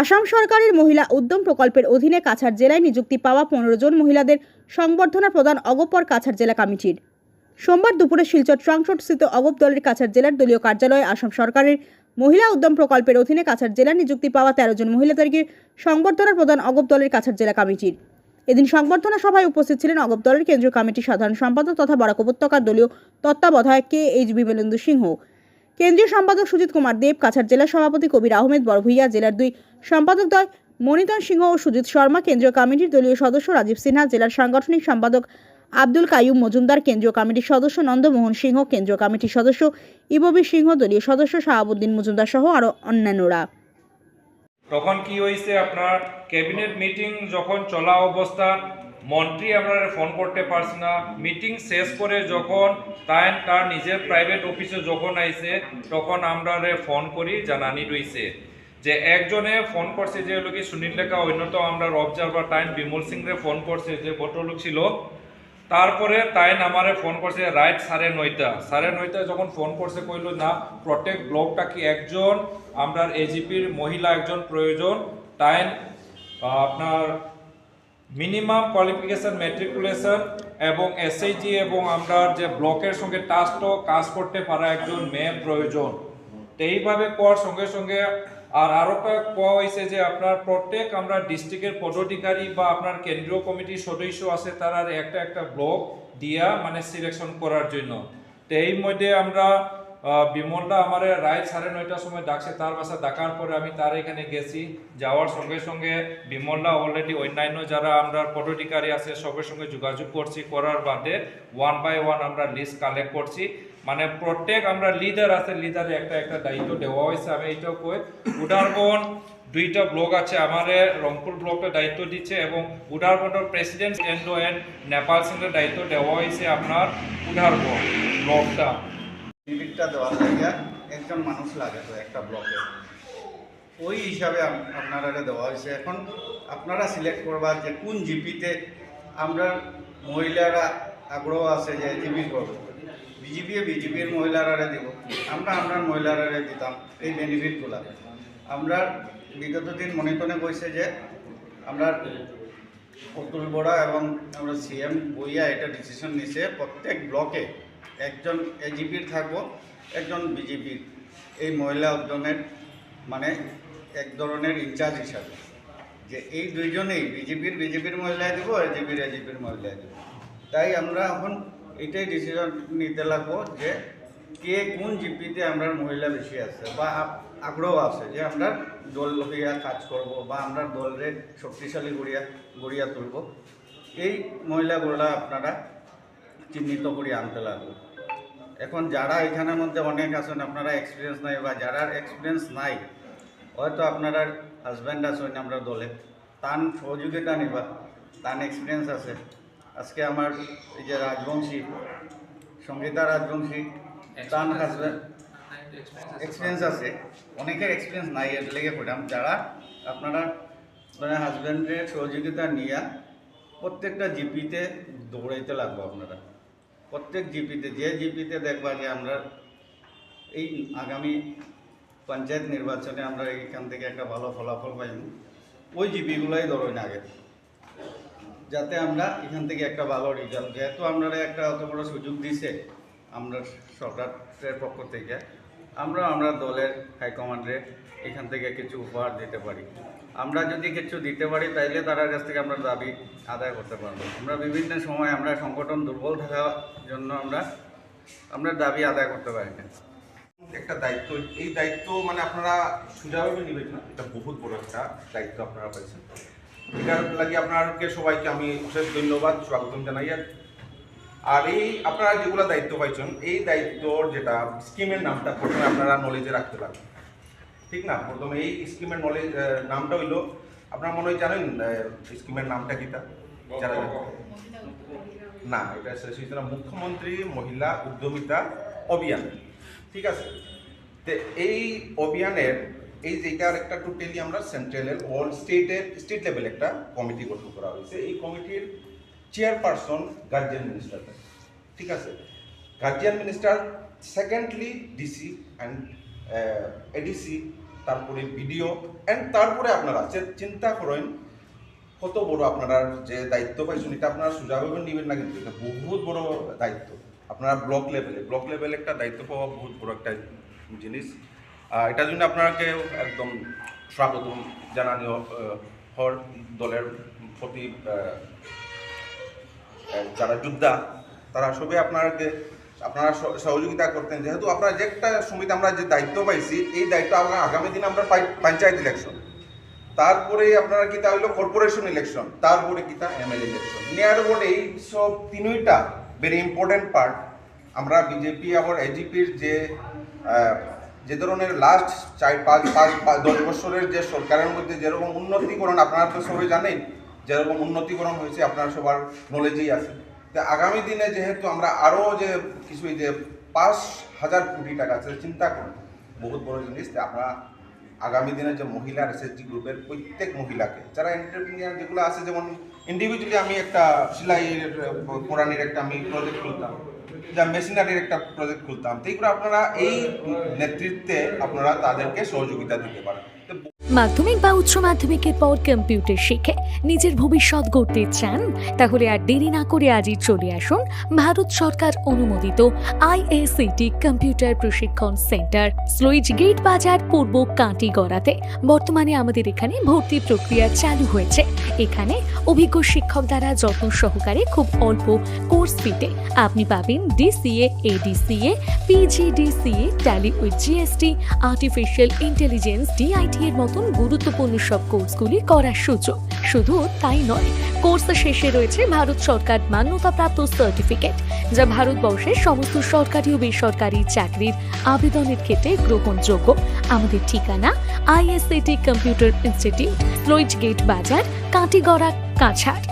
আসাম সরকারের মহিলা উদ্যম প্রকল্পের অধীনে কাছাড় জেলায় নিযুক্তি পাওয়া 15 জন মহিলাদের সংবর্ধনা প্রদান অগপর কাছাড় জেলা কমিটির। সোমবার দুপুরে শিলচর ট্রাংশটস্থিত অগপ দলের কাছাড় জেলার দলীয় কার্যালয়ে আসাম সরকারের মহিলা উদ্যম প্রকল্পের অধীনে কাছাড় জেলার নিযুক্তি পাওয়া 13 জন মহিলাদেরকে সংবর্ধনা প্রদান অগপ দলের কাছাড় জেলা কমিটির। এদিন সংবর্ধনা সভায় উপস্থিত ছিলেন অগপ দলের কেন্দ্রীয় কমিটির সাধারণ সম্পাদক তথা বরাক উপত্যকার দলীয় তত্ত্বাবধায়ক KH বিমলেন্দু সিংহ, কেন্দ্রীয় সম্পাদক সুজিত কুমার দেব, কাছাড় জেলা সভাপতি কবির আহমেদ বড়ভূইয়া, জেলার 2 সম্পাদকদ্বয় মনিতন সিংহ ও সুজিত শর্মা, কেন্দ্রীয় কমিটির দলীয় সদস্য রাজীব সিনহা, জেলার সাংগঠনিক সম্পাদক আব্দুল কাইয়ুম মজুমদার, কেন্দ্রীয় কমিটির সদস্য নন্দমোহন সিংহ, কেন্দ্রীয় কমিটির সদস্য ইববি সিংহ, দলীয় সদস্য শাহাবুদ্দিন মজুমদার সহ আরও অন্যান্যরা। তখন কি হয়েছে, আপনার ক্যাবিনেট মিটিং যখন চলা অবস্থা, মন্ত্রী আমরা ফোন করতে পারছি না। মিটিং শেষ করে যখন তার নিজের প্রাইভেট অফিসে যখন আইছে, তখন আমরা ফোন করি জানানি রয়েছে যে একজনে ফোন করছে যে লোক সুনীল লেখা, অন্যতম আমরা অবজারভার টাইম বিমল সিং রে ফোন করছে যে ভদ্রলোক ছিল। তারপরে তাই আমারে ফোন করছে রাইট 9:30 যখন ফোন করছে, কইল না প্রত্যেক ব্লকটা কি একজন আমরা এজিপির মহিলা একজন প্রয়োজন, তাই আপনার মিনিমাম কোয়ালিফিকেশন ম্যাট্রিকুলেশন এবং SHG এবং আমরা যে ব্লকের সঙ্গে টাস্কও কাজ করতে পারা একজন মেয়ে প্রয়োজন। তো এইভাবে কর সঙ্গে সঙ্গে আরও কোয়া হয়েছে যে আপনার প্রত্যেক আমরা ডিস্ট্রিক্টের পদাধিকারী বা আপনার কেন্দ্রীয় কমিটির সদস্য আছে, তারা একটা ব্লক দিয়া মানে সিলেকশন করার জন্য। তো এই মধ্যে আমরা বিমলটা আমার রাত 9:30 সময় ডাকছে, তার বাসা ডাকার পরে আমি তার এখানে গেছি। যাওয়ার সঙ্গে সঙ্গে বিমলটা অলরেডি অন্যান্য যারা আমরা পদাধিকারী আছে সবের সঙ্গে যোগাযোগ করছি, করার বাদে 1 by 1 আমরা লিস্ট কালেক্ট করছি। মানে প্রত্যেক আমরা লিডার আছে, লিডারে একটা দায়িত্ব দেওয়া হয়েছে। আমি এইটাও কই, উদারবন 2টা ব্লক আছে, আমার রংপুর ব্লকটা দায়িত্ব দিচ্ছে এবং উদারবনের প্রেসিডেন্ট এন্ড নেপাল সিংয়ের দায়িত্ব দেওয়া হয়েছে আপনার উদারবন ব্লকটা। লিমিটটা দেওয়া জায়গা একজন মানুষ লাগে তো একটা ব্লকে, ওই হিসাবে আপনারা দেওয়া হয়েছে। এখন আপনারা সিলেক্ট করবার যে কোন জিপিতে আমরা মহিলারা আগ্রহ আছে যে জিপি করব, বিজেপির মহিলারা দিব, আমরা মহিলারা দিতাম এই বেনিফিটগুলো। আমরা বিগত দিন মনিটনে কইছে যে আমরা অতুল বড়া এবং আমরা CM বইয়া এটা ডিসিশন নিছে প্রত্যেক ব্লকে একজন এজিপির থাকবো, একজন বিজেপির এই মহিলা উদ্যমের মানে এক ধরনের ইনচার্জ হিসাবে, যে এই দুইজনেই বিজেপির মহিলায় দেবো, এজিপির মহিলায় দেবো। তাই আমরা এখন এটাই ডিসিশন নিতে লাগবো যে কে কোন জিপিতে আমরা মহিলা বেশি আছে বা আগ্রহ আছে যে আমরা দল হইয়া কাজ করব বা আমরা দলরে শক্তিশালী গড়িয়া তুলব। এই মহিলাগুলা আপনারা চিহ্নিত করে আনতে লাগবে। এখন যারা এখানের মধ্যে অনেক আছেন আপনারা এক্সপিরিয়েন্স নাই, বা যারা এক্সপিরিয়েন্স নাই হয়তো আপনারা হাজব্যান্ড আছেন আমরা দলে, তার সহযোগিতা নিবা, তার এক্সপিরিয়েন্স আছে। আজকে আমার এই যে রাজবংশী সঙ্গীতা রাজবংশী, তার হাজব্যান্ড এক্সপিরিয়েন্স আছে, অনেকের এক্সপিরিয়েন্স নাই, এর লেগে পড়াম। যারা আপনারা মানে হাজব্যান্ডের সহযোগিতা নিয়ে প্রত্যেকটা জিপিতে দৌড়াইতে লাগবো। আপনারা প্রত্যেক জিপিতে, যে জিপিতে দেখবা যে আমরা এই আগামী পঞ্চায়েত নির্বাচনে আমরা এইখান থেকে একটা ভালো ফলাফল পাইব, ওই জিপিগুলোই ধরুন আগে, যাতে আমরা এখান থেকে একটা ভালো রেজাল্ট, যেহেতু আপনারা একটা অত বড় সুযোগ দিছে আমরা সরকারের পক্ষ থেকে, আমরা দলের হাইকমান্ডে এখান থেকে কিছু উপহার দিতে পারি। আমরা যদি কিছু দিতে পারি তাইলে তার কাছ থেকে আমরা দাবি আদায় করতে পারবো। আমরা বিভিন্ন সময় আমরা সংগঠন দুর্বল থাকার জন্য আমরা দাবি আদায় করতে পারি না। একটা দায়িত্ব, এই দায়িত্ব মানে আপনারা সুজাভাবে নেবেন না, এটা বহুত বড় একটা দায়িত্ব আপনারা পাইছেন। এটার লাগে আপনাকে সবাইকে আমি অশেষ ধন্যবাদ, স্বাগতম জানাই। আর এই আপনারা যেগুলো দায়িত্ব পাইছেন, এই দায়িত্বর যেটা স্কিমের নামটা প্রথমে আপনারা নলেজে রাখতে পারবেন, ঠিক না? প্রথমে এই স্কিমের নলেজ নামটা হইল, আপনারা মনে হয় জানেন স্কিমের নামটা কিটা? যারা না, এটা শেষ হয়েছে না, মুখ্যমন্ত্রী মহিলা উদ্যমিতা অভিযান, ঠিক আছে? তো এই অভিযানের এই যেটার একটা টোটালি আমরা সেন্ট্রালের অল স্টেট লেভেল একটা কমিটি গঠন করা হয়েছে। এই কমিটির চেয়ারপারসন গার্জিয়ান মিনিস্টার, ঠিক আছে? Guardian minister, secondly DC and ADC তারপরে ভিডিও অ্যান্ড তারপরে আপনারা যে চিন্তা করেন কত বড় আপনারা যে দায়িত্ব পাইছেন, এটা আপনারা সোজাভাবে নেবেন না, কিন্তু এটা বহুত বড় দায়িত্ব। আপনারা ব্লক লেভেলে একটা দায়িত্ব পাওয়া বহুত বড় একটা জিনিস। এটার জন্য আপনাকে একদম স্বাগত জানানীয় হর দলের প্রতি যারা যোদ্ধা তারা সবাই আপনারা সহযোগিতা করতেন, যেহেতু আপনারা যে একটা সমিতি আমরা যে দায়িত্ব পাইছি, এই দায়িত্ব আমরা আগামী দিনে আমরা পঞ্চায়েত ইলেকশন, তারপরে আপনারা কিতা হইলো কর্পোরেশন ইলেকশন, তারপরে কিতা এমএলএ ইলেকশন নেওয়ার পরে এই সব তিনটা ভেরি ইম্পর্টেন্ট পার্ট। আমরা বিজেপি আবার এজিপির যে ধরনের লাস্ট 4-5-10 বছরের যে সরকারের মধ্যে যেরকম উন্নতিকরণ আপনারা তো সবাই জানেন, যেরকম উন্নতিকরণ হয়েছে আপনারা সবার নলেজেই আছে। তো আগামী দিনে যেহেতু আমরা আরও যে কিছু যে 5,000 কোটি টাকা চিন্তা করেন, বহুত বড় জিনিস। আমরা আগামী দিনে যে মহিলা এসএসজি গ্রুপের প্রত্যেক মহিলাকে যারা এন্টারপ্রেনিয়ার যেগুলো আছে, যেমন ইন্ডিভিজুয়ালি আমি একটা সেলাইয়ের কোরআনের একটা আমি প্রজেক্ট খুলতাম, যা মেশিনারির একটা প্রজেক্ট খুলতাম, তো এইগুলো আপনারা এই নেতৃত্বে আপনারা তাদেরকে সহযোগিতা দিতে পারেন। মাধ্যমিক বা উচ্চ মাধ্যমিকের পর কম্পিউটার শিখে নিজের ভবিষ্যৎ গড়তে চান? তাহলে আর দেরি না করে আজই চলে আসুন ভারত সরকার অনুমোদিত IACT কম্পিউটার প্রশিক্ষণ সেন্টার, স্লুইজ গেট বাজার, পূর্ব কাঁটিগড়াতে। বর্তমানে আমাদের এখানে ভর্তি প্রক্রিয়া চালু হয়েছে। এখানে অভিজ্ঞ শিক্ষক দ্বারা যত্ন সহকারে খুব অল্প কোর্স ফিতে আপনি পাবেন DCA, ADCA, PGDCA, tally with GST, artificial intelligence, DIT এর মতন গুরুত্বপূর্ণ সব কোর্সগুলি করার সুযোগ। শুধু তাই নয়, কোর্স শেষে রয়েছে ভারত সরকার মান্যতাপ্রাপ্ত সার্টিফিকেট, যা ভারতবর্ষের সমস্ত সরকারি ও বেসরকারি চাকরির আবেদনের ক্ষেত্রে গ্রহণযোগ্য। আমাদের ঠিকানা IACT computer institute, sluice gate Bazar, Katigorah, Cachar.